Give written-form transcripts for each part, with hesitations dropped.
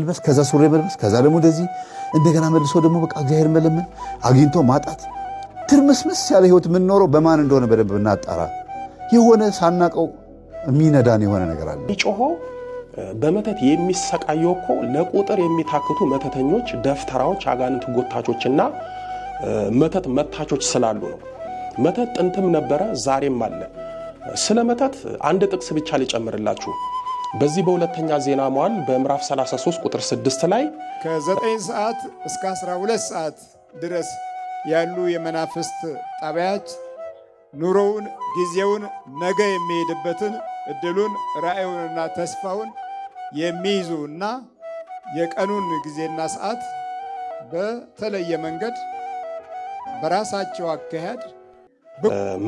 መልበስ ከዛ ሱሪ መልበስ ከዛ ደግሞ እንደዚህ እንደገና መልሶ ደግሞ በቃ እግዚአብሔር መለመን አግኝቶ ማጣት ትርምስምስ ያለ ህይወት ምን ኖሮ በማን እንደሆነ በደንብ እናጣራ። የሆነ ሳናቀው የሚነዳን የሆነ ነገር አለ። ይጮሆ በመተት የሚሰቃየው እኮ ለቁጥር የሚታክቱ መተተኞች፣ ደፍተራዎች፣ አጋንንት ጎታቾችና መተት መታቾች ስላሉ ነው። መተት ጥንትም ነበረ፣ ዛሬም አለ። ስለ መተት አንድ ጥቅስ ብቻ ልጨምርላችሁ። በዚህ በሁለተኛ ዜና መዋዕል በምዕራፍ 33 ቁጥር 6 ላይ ከ9 ሰዓት እስከ 12 ሰዓት ድረስ ያሉ የመናፍስት ጣቢያዎች ኑሮውን፣ ጊዜውን፣ ነገ የሚሄድበትን እድሉን፣ ራእዩንና ተስፋውን የሚይዙና የቀኑን ጊዜና ሰዓት በተለየ መንገድ በራሳቸው አካሄድ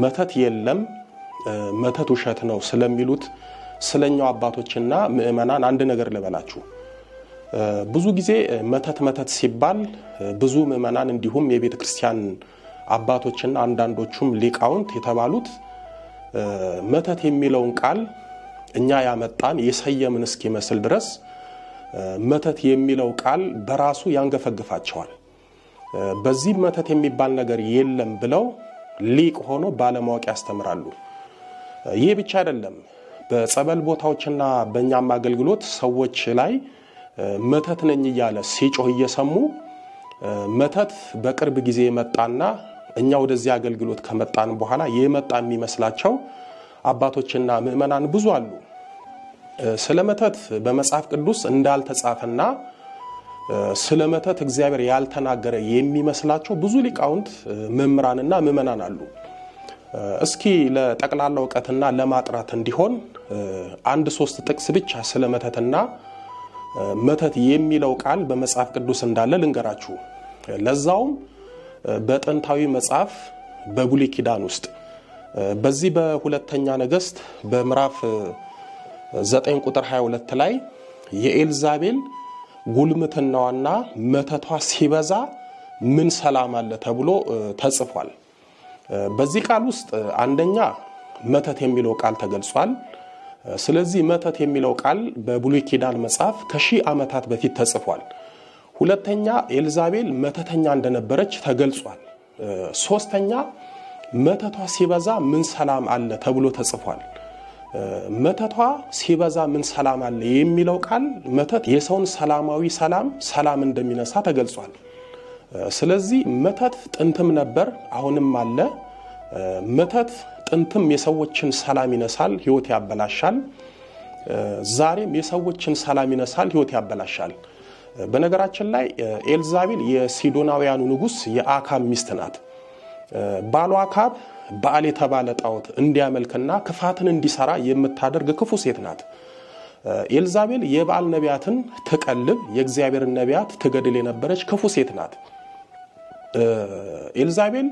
መተት የለም መተት ውሸት ነው ስለሚሉት ስለኛው አባቶችና ምእመናን አንድ ነገር ልበላችሁ። ብዙ ጊዜ መተት ሲባል ብዙ ምእመናን እንዲሁም የቤተ ክርስቲያን አባቶችና አንዳንዶቹም ሊቃውንት የተባሉት መተት የሚለውን ቃል እኛ ያመጣን የሰየምን እስኪመስል ድረስ መተት የሚለው ቃል በራሱ ያንገፈግፋቸዋል። በዚህ መተት የሚባል ነገር የለም ብለው ሊቅ ሆኖ ባለማወቅ ያስተምራሉ። ይህ ብቻ አይደለም። በጸበል ቦታዎችና በእኛም አገልግሎት ሰዎች ላይ መተት ነኝ እያለ ሲጮህ እየሰሙ መተት በቅርብ ጊዜ የመጣና እኛ ወደዚህ አገልግሎት ከመጣን በኋላ የመጣ የሚመስላቸው አባቶችና ምእመናን ብዙ አሉ። ስለ መተት በመጽሐፍ ቅዱስ እንዳልተጻፈና ስለ መተት እግዚአብሔር ያልተናገረ የሚመስላቸው ብዙ ሊቃውንት መምህራንና ምእመናን አሉ። እስኪ ለጠቅላላ ዕውቀትና ለማጥራት እንዲሆን አንድ 3 ጥቅስ ብቻ ስለ መተትና መተት የሚለው ቃል በመጽሐፍ ቅዱስ እንዳለ ልንገራችሁ። ለዛውም በጥንታዊ መጽሐፍ በብሉይ ኪዳን ውስጥ በዚህ በሁለተኛ ነገሥት በምዕራፍ 9 ቁጥር 22 ላይ የኤልዛቤል ጉልምትናዋና መተቷ ሲበዛ ምን ሰላም አለ ተብሎ ተጽፏል። በዚህ ቃል ውስጥ አንደኛ መተት የሚለው ቃል ተገልጿል። ስለዚህ መተት የሚለው ቃል በብሉይ ኪዳን መጽሐፍ ከ1000 ዓመታት በፊት ተጽፏል። ሁለተኛ ኤልዛቤል መተተኛ እንደነበረች ተገልጿል። ሶስተኛ መተቷ ሲበዛ ምን ሰላም አለ ተብሎ ተጽፏል። መተቷ ሲበዛ ምን ሰላም አለ የሚለው ቃል መተት የሰውን ሰላማዊ ሰላም እንደሚነሳ ተገልጿል። ስለዚህ መተት ጥንትም ነበር፣ አሁንም አለ። መተት ጥንትም የሰዎችን ሰላም ይነሳል፣ ህይወት ያበላሻል። ዛሬም የሰዎችን ሰላም ይነሳል፣ ህይወት ያበላሻል። በነገራችን ላይ ኤልዛቤል የሲዶናውያኑ ንጉስ የአካብ ሚስት ናት። ባሏ አካብ በአል የተባለ ጣዖት እንዲያመልክና ክፋትን እንዲሰራ የምታደርግ ክፉ ሴት ናት። ኤልዛቤል የበዓል ነቢያትን ትቀልብ፣ የእግዚአብሔርን ነቢያት ትገድል የነበረች ክፉ ሴት ናት። ኤልዛቤል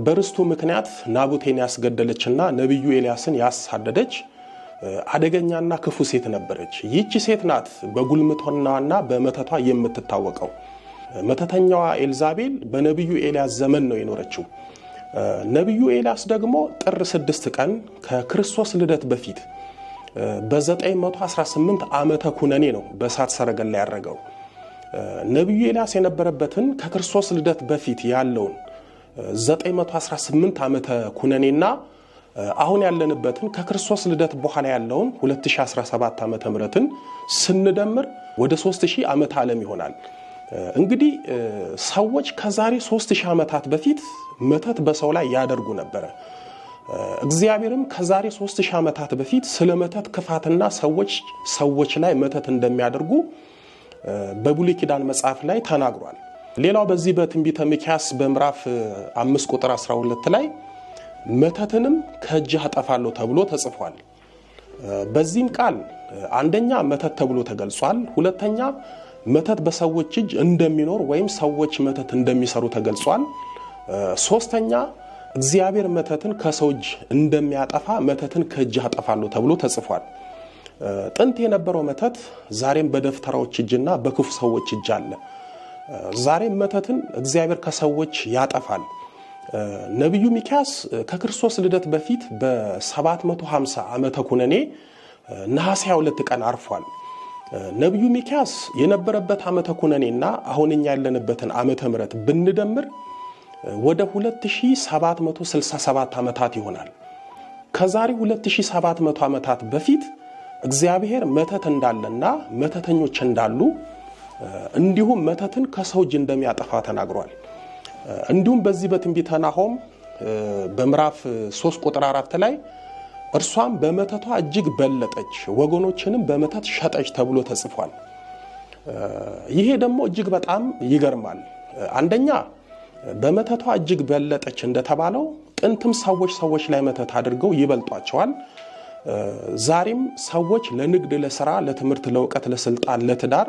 በርስቱ ምክንያት ናቡቴን ያስገደለችና ነብዩ ኤልያስን ያሳደደች አደገኛና ክፉ ሴት ነበረች። ይህች ሴት ናት በጉልምቶናና በመተቷ የምትታወቀው። መተተኛዋ ኤልዛቤል በነብዩ ኤልያስ ዘመን ነው የኖረችው። ነብዩ ኤልያስ ደግሞ ጥር 6 ቀን ከክርስቶስ ልደት በፊት በ918 ዓመተ ኩነኔ ነው በእሳት ሰረገላ ያረገው። ነብዩ ኤልያስ የነበረበትን ከክርስቶስ ልደት በፊት ያለውን 918 ዓመተ ኩነኔና አሁን ያለንበትን ከክርስቶስ ልደት በኋላ ያለውን 2017 ዓመተ ምህረትን ስንደምር ወደ 3000 ዓመተ ዓለም ይሆናል። እንግዲህ ሰዎች ከዛሬ 3000 ዓመታት በፊት መተት በሰው ላይ ያደርጉ ነበር። እግዚአብሔርም ከዛሬ 3000 ዓመታት በፊት ስለ መተት ክፋትና ሰዎች ላይ መተት እንደሚያደርጉ በብሉይ ኪዳን መጽሐፍ ላይ ተናግሯል። ሌላው በዚህ በትንቢተ ሚክያስ በምዕራፍ 5 ቁጥር 12 ላይ መተትንም ከእጅህ አጠፋለሁ ተብሎ ተጽፏል። በዚህም ቃል አንደኛ መተት ተብሎ ተገልጿል። ሁለተኛ መተት በሰዎች እጅ እንደሚኖር ወይም ሰዎች መተት እንደሚሰሩ ተገልጿል። ሶስተኛ እግዚአብሔር መተትን ከሰው እጅ እንደሚያጠፋ መተትን ከእጅህ አጠፋለሁ ተብሎ ተጽፏል። ጥንት የነበረው መተት ዛሬም በደፍተራዎች እጅና በክፉ ሰዎች እጅ አለ። ዛሬም መተትን እግዚአብሔር ከሰዎች ያጠፋል። ነብዩ ሚክያስ ከክርስቶስ ልደት በፊት በ750 ዓመተ ኩነኔ ነሐሴ 22 ቀን አርፏል። ነቢዩ ሚክያስ የነበረበት ዓመተ ኩነኔና አሁን እኛ ያለንበትን ዓመተ ምሕረት ብንደምር ወደ 2767 ዓመታት ይሆናል። ከዛሬ 2700 ዓመታት በፊት እግዚአብሔር መተት እንዳለና መተተኞች እንዳሉ እንዲሁም መተትን ከሰው እጅ እንደሚያጠፋ ተናግሯል። እንዲሁም በዚህ በትንቢተ ናሆም በምዕራፍ 3 ቁጥር 4 ላይ እርሷም በመተቷ እጅግ በለጠች፣ ወገኖችንም በመተት ሸጠች ተብሎ ተጽፏል። ይሄ ደግሞ እጅግ በጣም ይገርማል። አንደኛ በመተቷ እጅግ በለጠች እንደተባለው ጥንትም ሰዎች ላይ መተት አድርገው ይበልጧቸዋል። ዛሬም ሰዎች ለንግድ፣ ለሥራ፣ ለትምህርት፣ ለእውቀት፣ ለስልጣን፣ ለትዳር፣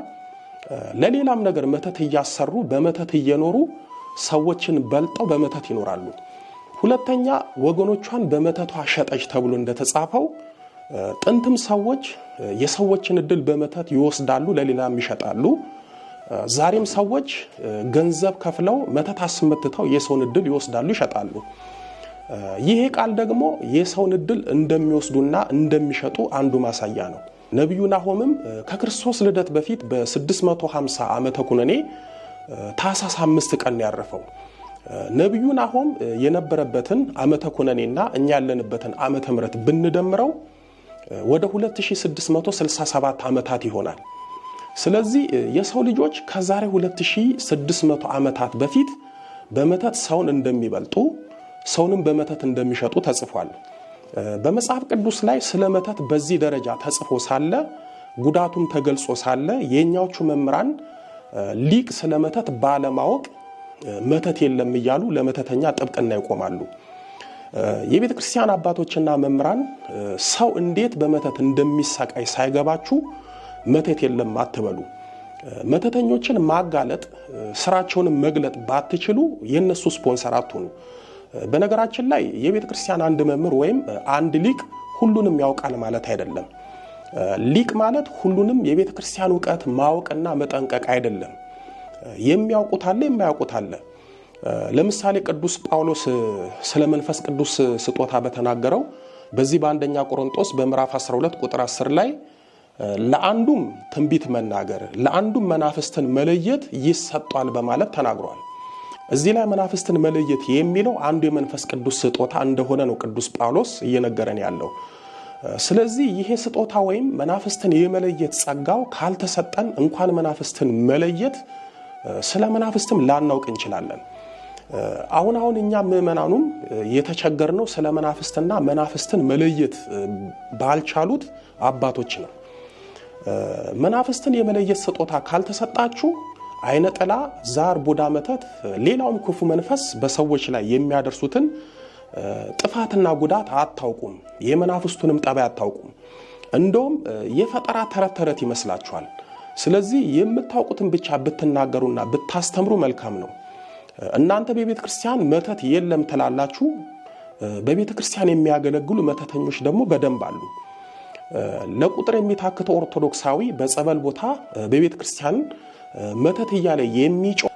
ለሌላም ነገር መተት እያሰሩ በመተት እየኖሩ ሰዎችን በልጠው በመተት ይኖራሉ። ሁለተኛ ወገኖቿን በመተቷ ሸጠች ተብሎ እንደተጻፈው ጥንትም ሰዎች የሰዎችን እድል በመተት ይወስዳሉ፣ ለሌላም ይሸጣሉ። ዛሬም ሰዎች ገንዘብ ከፍለው መተት አስመትተው የሰውን እድል ይወስዳሉ፣ ይሸጣሉ። ይሄ ቃል ደግሞ የሰውን እድል እንደሚወስዱና እንደሚሸጡ አንዱ ማሳያ ነው። ነቢዩ ናሆምም ከክርስቶስ ልደት በፊት በ650 ዓመተ ኩነኔ ታኅሳስ 5 ቀን ያረፈው። ነቢዩ ናሆም የነበረበትን ዓመተ ኩነኔና እኛ ያለንበትን ዓመተ ምሕረት ብንደምረው ወደ 2667 ዓመታት ይሆናል። ስለዚህ የሰው ልጆች ከዛሬ 2600 ዓመታት በፊት በመተት ሰውን እንደሚበልጡ ሰውንም በመተት እንደሚሸጡ ተጽፏል። በመጽሐፍ ቅዱስ ላይ ስለ መተት በዚህ ደረጃ ተጽፎ ሳለ ጉዳቱም ተገልጾ ሳለ የኛዎቹ መምህራን ሊቅ ስለ መተት ባለማወቅ መተት የለም እያሉ ለመተተኛ ጥብቅና ይቆማሉ። የቤተ ክርስቲያን አባቶችና መምህራን ሰው እንዴት በመተት እንደሚሰቃይ ሳይገባችሁ መተት የለም አትበሉ። መተተኞችን ማጋለጥ ስራቸውን መግለጥ ባትችሉ የነሱ ስፖንሰር አትሁኑ። በነገራችን ላይ የቤተ ክርስቲያን አንድ መምህር ወይም አንድ ሊቅ ሁሉንም ያውቃል ማለት አይደለም። ሊቅ ማለት ሁሉንም የቤተ ክርስቲያን ዕውቀት ማወቅና መጠንቀቅ አይደለም። የሚያውቁት አለ፣ የማያውቁት አለ። ለምሳሌ ቅዱስ ጳውሎስ ስለ መንፈስ ቅዱስ ስጦታ በተናገረው በዚህ በአንደኛ ቆሮንቶስ በምዕራፍ 12 ቁጥር 10 ላይ ለአንዱም ትንቢት መናገር ለአንዱም መናፍስትን መለየት ይሰጣል በማለት ተናግሯል። እዚህ ላይ መናፍስትን መለየት የሚለው አንዱ የመንፈስ ቅዱስ ስጦታ እንደሆነ ነው ቅዱስ ጳውሎስ እየነገረን ያለው። ስለዚህ ይሄ ስጦታ ወይም መናፍስትን የመለየት ጸጋው ካልተሰጠን እንኳን መናፍስትን መለየት ስለ መናፍስትም ላናውቅ እንችላለን። አሁን እኛ ምዕመናኑም የተቸገርነው ስለ መናፍስትና መናፍስትን መለየት ባልቻሉት አባቶች ነው። መናፍስትን የመለየት ስጦታ ካልተሰጣችሁ አይነ ጥላ፣ ዛር፣ ቡዳ፣ መተት፣ ሌላውም ክፉ መንፈስ በሰዎች ላይ የሚያደርሱትን ጥፋትና ጉዳት አታውቁም። የመናፍስቱንም ጠባይ አታውቁም። እንደውም የፈጠራ ተረት ይመስላችኋል። ስለዚህ የምታውቁትን ብቻ ብትናገሩና ብታስተምሩ መልካም ነው። እናንተ በቤተ ክርስቲያን መተት የለም ትላላችሁ። በቤተ ክርስቲያን የሚያገለግሉ መተተኞች ደግሞ በደንብ አሉ። ለቁጥር የሚታክተው ኦርቶዶክሳዊ በጸበል ቦታ በቤተ ክርስቲያን መተት እያለ የሚጮህ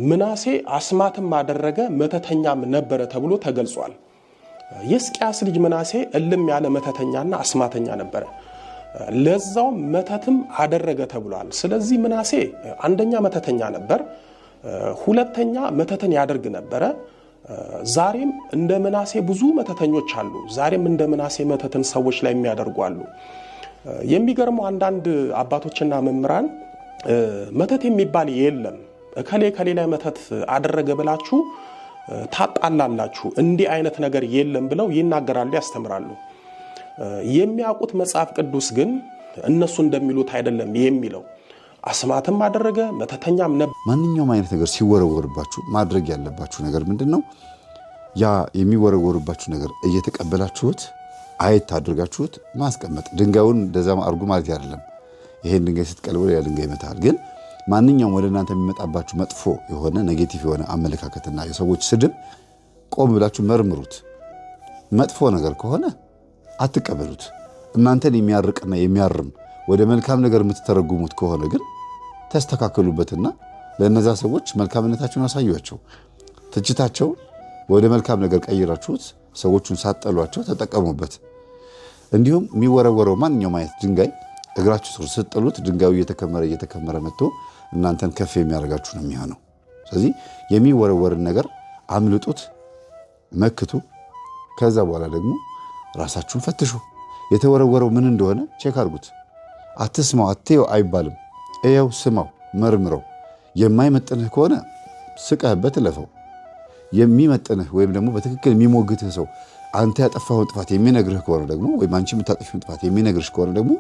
ምናሴ አስማትም አደረገ መተተኛም ነበረ ተብሎ ተገልጿል። የሕዝቅያስ ልጅ ምናሴ እልም ያለ መተተኛና አስማተኛ ነበረ። ለዛው መተትም አደረገ ተብሏል። ስለዚህ ምናሴ አንደኛ መተተኛ ነበር፣ ሁለተኛ መተትን ያደርግ ነበረ። ዛሬም እንደ ምናሴ ብዙ መተተኞች አሉ። ዛሬም እንደ ምናሴ መተትን ሰዎች ላይ የሚያደርጉ አሉ። የሚገርመው አንዳንድ አባቶችና መምህራን መተት የሚባል የለም ከሌ ላይ መተት አደረገ ብላችሁ ታጣላላችሁ፣ እንዲህ አይነት ነገር የለም ብለው ይናገራሉ፣ ያስተምራሉ። የሚያውቁት መጽሐፍ ቅዱስ ግን እነሱ እንደሚሉት አይደለም የሚለው። አስማትም አደረገ መተተኛም ነበር። ማንኛውም አይነት ነገር ሲወረወርባችሁ ማድረግ ያለባችሁ ነገር ምንድነው? ያ የሚወረወርባችሁ ነገር እየተቀበላችሁት አየት አድርጋችሁት ማስቀመጥ። ድንጋዩን እንደዛ አድርጉ ማለት አይደለም። ይሄን ድንጋይ ስትቀልበው ያ ድንጋይ ይመታል። ግን ማንኛውም ወደ እናንተ የሚመጣባችሁ መጥፎ የሆነ ኔጌቲቭ የሆነ አመለካከትና የሰዎች ስድብ ቆም ብላችሁ መርምሩት። መጥፎ ነገር ከሆነ አትቀበሉት። እናንተን የሚያርቅና የሚያርም ወደ መልካም ነገር የምትተረጉሙት ከሆነ ግን ተስተካከሉበትና ለእነዛ ሰዎች መልካምነታችሁን አሳዩአቸው። ትችታቸው ወደ መልካም ነገር ቀይራችሁት ሰዎቹን ሳጠሏቸው ተጠቀሙበት። እንዲሁም የሚወረወረው ማንኛውም አይነት ድንጋይ እግራችሁ ስር ስትጥሉት ድንጋዩ እየተከመረ መጥቶ እናንተን ከፍ የሚያደርጋችሁ ነው የሚሆነው። ስለዚህ የሚወረወርን ነገር አምልጡት፣ መክቱ። ከዛ በኋላ ደግሞ ራሳችሁን ፈትሹ። የተወረወረው ምን እንደሆነ ቼክ አድርጉት። አትስማው አትየው አይባልም። እየው፣ ስማው፣ መርምረው። የማይመጥንህ ከሆነ ስቀህበት እለፈው። የሚመጥንህ ወይም ደግሞ በትክክል የሚሞግትህ ሰው አንተ ያጠፋኸውን ጥፋት የሚነግርህ ከሆነ ደግሞ ወይም አንቺ የምታጠፊውን ጥፋት የሚነግርሽ ከሆነ ደግሞ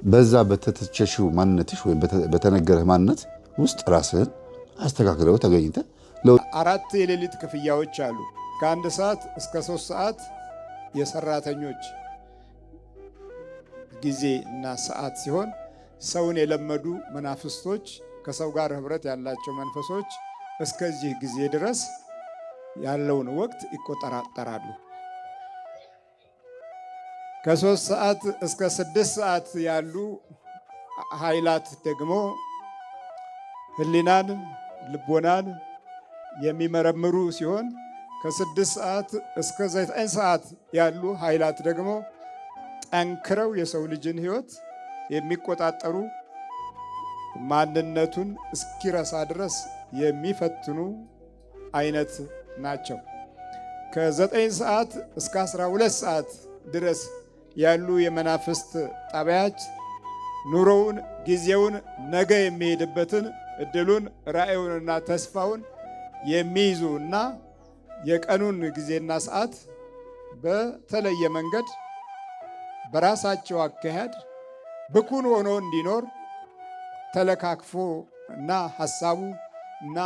በዛ በተተቸሽው ማንነትሽ ወይም በተነገረህ ማንነት ውስጥ ራስህን አስተካክለው ተገኝተህ 4 የሌሊት ክፍያዎች አሉ። ከ1 ሰዓት እስከ 3 ሰዓት የሰራተኞች ጊዜ እና ሰዓት ሲሆን ሰውን የለመዱ መናፍስቶች ከሰው ጋር ህብረት ያላቸው መንፈሶች እስከዚህ ጊዜ ድረስ ያለውን ወቅት ይቆጣጠራሉ። ከ3 ሰዓት እስከ 6 ሰዓት ያሉ ኃይላት ደግሞ ህሊናን፣ ልቦናን የሚመረምሩ ሲሆን ከ6 ሰዓት እስከ 9 ሰዓት ያሉ ኃይላት ደግሞ ጠንክረው የሰው ልጅን ህይወት የሚቆጣጠሩ ማንነቱን እስኪረሳ ድረስ የሚፈትኑ አይነት ናቸው። ከ9 ሰዓት እስከ 12 ሰዓት ድረስ ያሉ የመናፍስት ጣቢያች ኑሮውን፣ ጊዜውን፣ ነገ የሚሄድበትን እድሉን፣ ራእዩንና ተስፋውን የሚይዙ እና የቀኑን ጊዜና ሰዓት በተለየ መንገድ በራሳቸው አካሄድ ብኩን ሆኖ እንዲኖር ተለካክፎ እና ሐሳቡ እና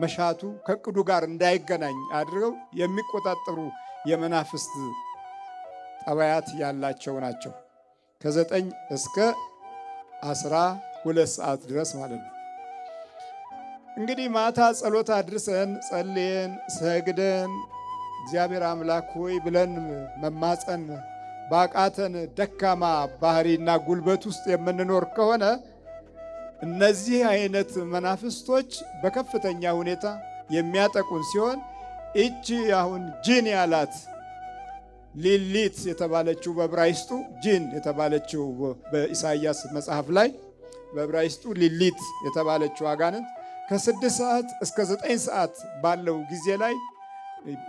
መሻቱ ከቅዱ ጋር እንዳይገናኝ አድርገው የሚቆጣጠሩ የመናፍስት ጠባያት ያላቸው ናቸው። ከ9 እስከ 12 ሰዓት ድረስ ማለት ነው። እንግዲህ ማታ ጸሎት አድርሰን ጸልየን ሰግደን እግዚአብሔር አምላክ ሆይ ብለን መማፀን ባቃተን ደካማ ባህሪና ጉልበት ውስጥ የምንኖር ከሆነ እነዚህ አይነት መናፍስቶች በከፍተኛ ሁኔታ የሚያጠቁን ሲሆን እቺ አሁን ጂን ያላት ሊሊት የተባለችው በዕብራይስጡ ጂን የተባለችው በኢሳይያስ መጽሐፍ ላይ በዕብራይስጡ ሊሊት የተባለችው አጋንንት ከ6 ሰዓት እስከ 9 ሰዓት ባለው ጊዜ ላይ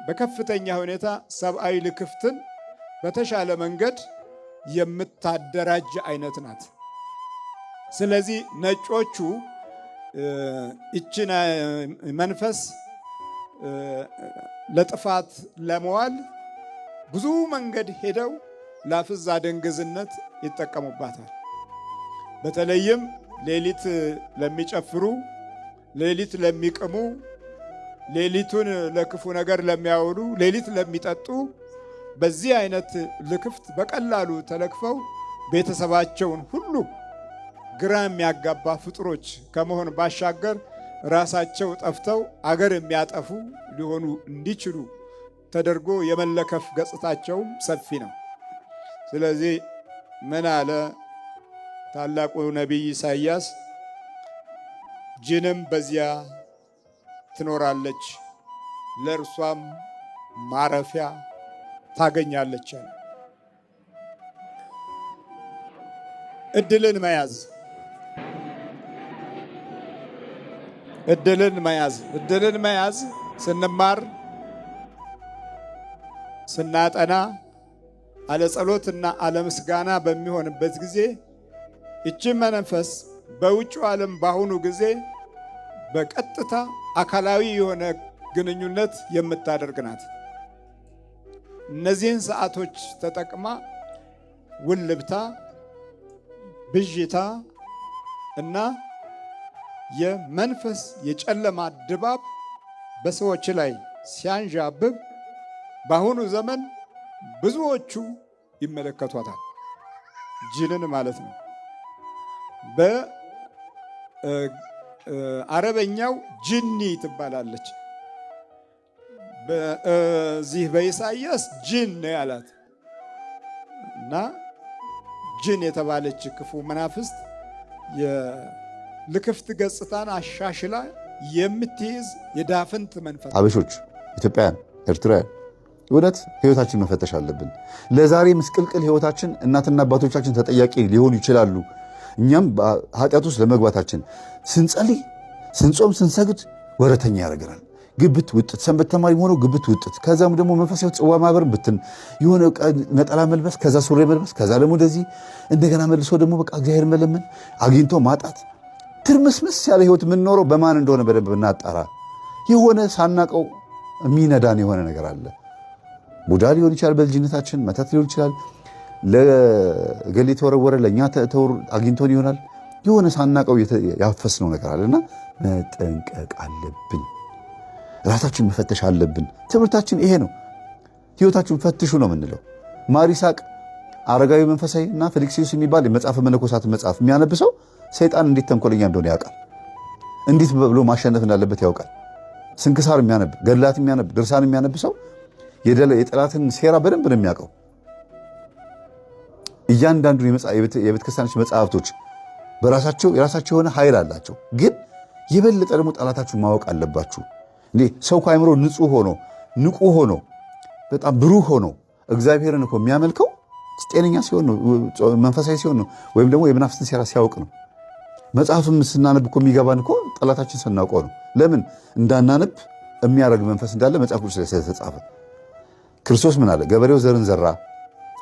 በከፍተኛ ሁኔታ ሰብአዊ ልክፍትን በተሻለ መንገድ የምታደራጅ አይነት ናት። ስለዚህ ነጮቹ እችን መንፈስ ለጥፋት ለመዋል ብዙ መንገድ ሄደው ላፍዝ አደንግዝነት ይጠቀሙባታል። በተለይም ሌሊት ለሚጨፍሩ፣ ሌሊት ለሚቅሙ፣ ሌሊቱን ለክፉ ነገር ለሚያውሉ፣ ሌሊት ለሚጠጡ በዚህ አይነት ልክፍት በቀላሉ ተለክፈው ቤተሰባቸውን ሁሉ ግራ የሚያጋባ ፍጡሮች ከመሆን ባሻገር ራሳቸው ጠፍተው አገር የሚያጠፉ ሊሆኑ እንዲችሉ ተደርጎ የመለከፍ ገጽታቸውም ሰፊ ነው። ስለዚህ ምን አለ ታላቁ ነቢይ ኢሳይያስ? ጅንም በዚያ ትኖራለች፣ ለእርሷም ማረፊያ ታገኛለች። እድልን መያዝ እድልን መያዝ ስንማር ስናጠና አለ ጸሎትና አለ ምስጋና በሚሆንበት ጊዜ እቺ መንፈስ በውጭው ዓለም በአሁኑ ጊዜ በቀጥታ አካላዊ የሆነ ግንኙነት የምታደርግ ናት። እነዚህን ሰዓቶች ተጠቅማ ውልብታ፣ ብዥታ እና የመንፈስ የጨለማ ድባብ በሰዎች ላይ ሲያንዣብብ በአሁኑ ዘመን ብዙዎቹ ይመለከቷታል። ጅንን ማለት ነው። በአረበኛው ጅኒ ትባላለች። በዚህ በኢሳይያስ ጅን ነው ያላት እና ጅን የተባለች ክፉ መናፍስት የልክፍት ገጽታን አሻሽላ የምትይዝ የዳፍንት መንፈስ። አበሾች፣ ኢትዮጵያውያን፣ ኤርትራውያን እውነት ህይወታችን መፈተሽ አለብን። ለዛሬ ምስቅልቅል ህይወታችን እናትና አባቶቻችን ተጠያቂ ሊሆኑ ይችላሉ። እኛም ኃጢአት ውስጥ ለመግባታችን ስንጸልይ፣ ስንጾም፣ ስንሰግድ ወረተኛ ያደርገናል። ግብት ውጥት ሰንበት ተማሪ ሆኖ ግብት ውጥት፣ ከዛም ደግሞ መንፈሳዊ ጽዋ ማህበር ብትን የሆነ ነጠላ መልበስ፣ ከዛ ሱሪ መልበስ፣ ከዛ ደግሞ እንደዚህ እንደገና መልሶ ደግሞ በቃ እግዚአብሔር መለመን፣ አግኝቶ ማጣት፣ ትርምስምስ ያለ ህይወት የምንኖረው በማን እንደሆነ በደንብ እናጣራ። የሆነ ሳናቀው የሚነዳን የሆነ ነገር አለ። ቡዳ ሊሆን ይችላል፣ በልጅነታችን መተት ሊሆን ይችላል፣ ለገሌ ተወረወረ፣ ለእኛ አግኝቶን ይሆናል። የሆነ ሳናቀው ያፈስነው ነገር አለና መጠንቀቅ አለብን። ራሳችን መፈተሽ አለብን። ትምህርታችን ይሄ ነው። ህይወታችሁን ፈትሹ ነው የምንለው። ማር ይስሐቅ አረጋዊ መንፈሳዊ እና ፊልክስዩስ የሚባል የመጽሐፈ መነኮሳት መጽሐፍ የሚያነብሰው ሰይጣን እንዴት ተንኮለኛ እንደሆነ ያውቃል። እንዴት ብሎ ማሸነፍ እንዳለበት ያውቃል። ስንክሳር የሚያነብ ገድላት የሚያነብ ድርሳን የሚያነብ ሰው የጠላትን ሴራ በደንብ ነው የሚያውቀው። እያንዳንዱ የቤተክርስቲያኖች መጽሐፍቶች በራሳቸው የራሳቸው የሆነ ኃይል አላቸው። ግን የበለጠ ደግሞ ጠላታችሁን ማወቅ አለባችሁ። እንዴ ሰው ከአእምሮ ንጹህ ሆኖ ንቁ ሆኖ በጣም ብሩህ ሆኖ እግዚአብሔርን እኮ የሚያመልከው ጤነኛ ሲሆን ነው፣ መንፈሳዊ ሲሆን ነው፣ ወይም ደግሞ የመናፍስትን ሴራ ሲያውቅ ነው። መጽሐፍም ስናነብ እኮ የሚገባን እኮ ጠላታችን ስናውቀው ነው። ለምን እንዳናነብ የሚያደርግ መንፈስ እንዳለ መጽሐፍ ቅዱስ ላይ ስለተጻፈ። ክርስቶስ ምን አለ? ገበሬው ዘርን ዘራ፣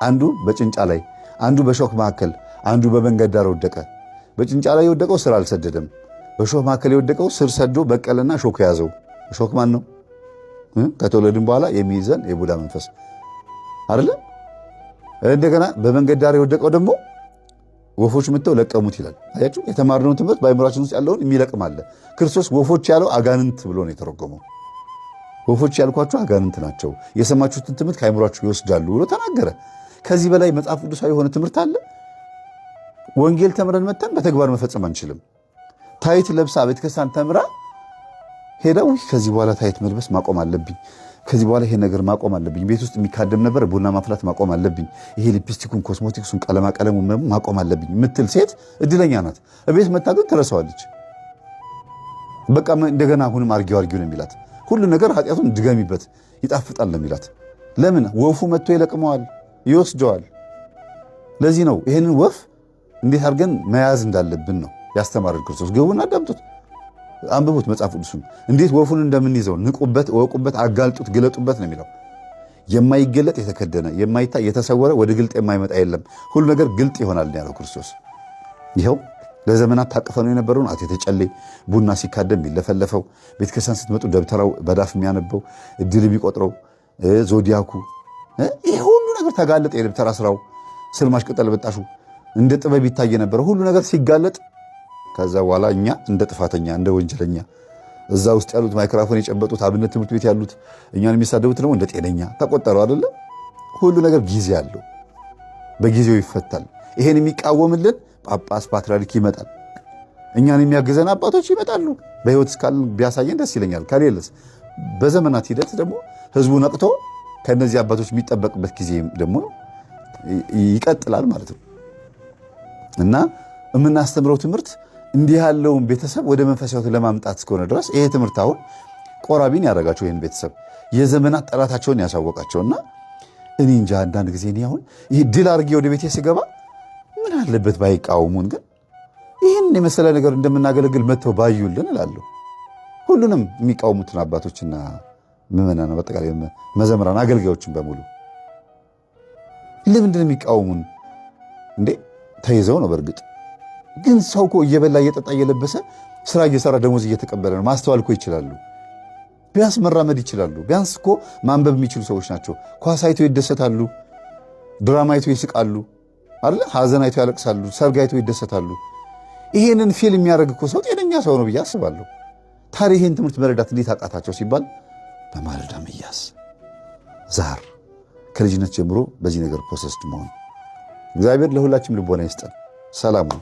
አንዱ በጭንጫ ላይ፣ አንዱ በሾክ መካከል፣ አንዱ በመንገድ ዳር ወደቀ። በጭንጫ ላይ የወደቀው ስር አልሰደደም። በሾክ መካከል የወደቀው ስር ሰዶ በቀለና ሾክ ያዘው። ሾክ ማን ነው? ከተወለድን በኋላ የሚይዘን የቡዳ መንፈስ አይደለም። እንደገና በመንገድ ዳር የወደቀው ደግሞ ወፎች መጥተው ለቀሙት ይላል። አያችሁ፣ የተማርነውን ትምህርት በአእምሯችን ውስጥ ያለውን የሚለቅም አለ። ክርስቶስ ወፎች ያለው አጋንንት ብሎ ነው የተረጎመው። ወፎች ያልኳቸው አጋንንት ናቸው፣ የሰማችሁትን ትምህርት ከአእምሯችሁ ይወስዳሉ ብሎ ተናገረ። ከዚህ በላይ መጽሐፍ ቅዱሳዊ የሆነ ትምህርት አለ? ወንጌል ተምረን መተን በተግባር መፈጸም አንችልም። ታይት ለብሳ ቤተክርስቲያን ተምራ ሄዳ ከዚህ በኋላ ታይት መልበስ ማቆም አለብኝ፣ ከዚህ በኋላ ይሄ ነገር ማቆም አለብኝ፣ ቤት ውስጥ የሚካደም ነበር ቡና ማፍላት ማቆም አለብኝ፣ ይሄ ሊፕስቲኩን፣ ኮስሞቲክሱን፣ ቀለሙን ማቆም አለብኝ ምትል ሴት እድለኛ ናት። እቤት መታ ግን ትረሳዋለች። በቃ እንደገና አሁንም አርጊው ነው የሚላት። ሁሉ ነገር ኃጢአቱን ድገሚበት ይጣፍጣል ነው የሚላት። ለምን? ወፉ መጥቶ ይለቅመዋል፣ ይወስደዋል። ለዚህ ነው ይሄንን ወፍ እንዴት አድርገን መያዝ እንዳለብን ነው ያስተማረን ክርስቶስ። ግቡና አዳምጡት፣ አንብቡት መጽሐፍ ቅዱስን። እንዴት ወፉን እንደምንይዘው ንቁበት፣ እወቁበት፣ አጋልጡት፣ ግለጡበት ነው የሚለው። የማይገለጥ የተከደነ የማይታይ የተሰወረ ወደ ግልጥ የማይመጣ የለም፣ ሁሉ ነገር ግልጥ ይሆናል ያለው ክርስቶስ። ይኸው ለዘመናት ታቅፈነው የነበረውን አቴተ ጨሌ ቡና ሲካደም የሚለፈለፈው፣ ቤተክርስቲያን ስትመጡ ደብተራው በዳፍ የሚያነበው እድል የሚቆጥረው ዞዲያኩ፣ ይሄ ሁሉ ነገር ተጋለጠ። የደብተራ ስራው ስልማሽ ቅጠል በጣሹ እንደ ጥበብ ይታይ የነበረው ሁሉ ነገር ሲጋለጥ፣ ከዛ በኋላ እኛ እንደ ጥፋተኛ እንደ ወንጀለኛ፣ እዛ ውስጥ ያሉት ማይክሮፎን የጨበጡት አብነት ትምህርት ቤት ያሉት እኛን የሚሳደቡት ደግሞ እንደ ጤነኛ ተቆጠሩ አይደለ? ሁሉ ነገር ጊዜ አለው፣ በጊዜው ይፈታል። ይሄን የሚቃወምልን ጳጳስ ፓትርያርክ ይመጣል። እኛን የሚያግዘን አባቶች ይመጣሉ። በህይወት እስካል ቢያሳየን ደስ ይለኛል። ከሌለስ በዘመናት ሂደት ደግሞ ህዝቡ ነቅቶ ከነዚህ አባቶች የሚጠበቅበት ጊዜ ደግሞ ይቀጥላል ማለት ነው። እና የምናስተምረው ትምህርት እንዲህ ያለውን ቤተሰብ ወደ መንፈሳዊ ህይወት ለማምጣት እስከሆነ ድረስ ይሄ ትምህርት አሁን ቆራቢን ያደረጋቸው ይህን ቤተሰብ የዘመናት ጠላታቸውን ያሳወቃቸውና እኔ እንጃ አንዳንድ ጊዜ እኔ አሁን ይህ ድል አድርጌ ወደ ቤቴ ስገባ ምን አለበት ባይቃወሙን፣ ግን ይህን የመሰለ ነገር እንደምናገለግል መጥተው ባዩልን እላለሁ። ሁሉንም የሚቃወሙትን አባቶችና ምዕመናን በአጠቃላይ መዘምራን አገልጋዮችን በሙሉ ለምንድን የሚቃወሙን እንዴ? ተይዘው ነው። በእርግጥ ግን ሰው እኮ እየበላ እየጠጣ እየለበሰ ስራ እየሰራ ደሞዝ እየተቀበለ ነው። ማስተዋል እኮ ይችላሉ። ቢያንስ መራመድ ይችላሉ። ቢያንስ እኮ ማንበብ የሚችሉ ሰዎች ናቸው። ኳስ አይተው ይደሰታሉ፣ ድራማ አይተው ይስቃሉ አይደል? ሐዘን አይተው ያለቅሳሉ፣ ሰርግ አይተው ይደሰታሉ። ይሄንን ፊልም የሚያደርግ እኮ ሰው ጤነኛ ሰው ነው ብዬ አስባለሁ። ታዲያ ይሄን ትምህርት መረዳት እንዴት አቃታቸው ሲባል በማለዳ መያዝ፣ ዛር ከልጅነት ጀምሮ በዚህ ነገር ፕሮሰስድ መሆን። እግዚአብሔር ለሁላችንም ልቦና ይስጠን። ሰላም ነው።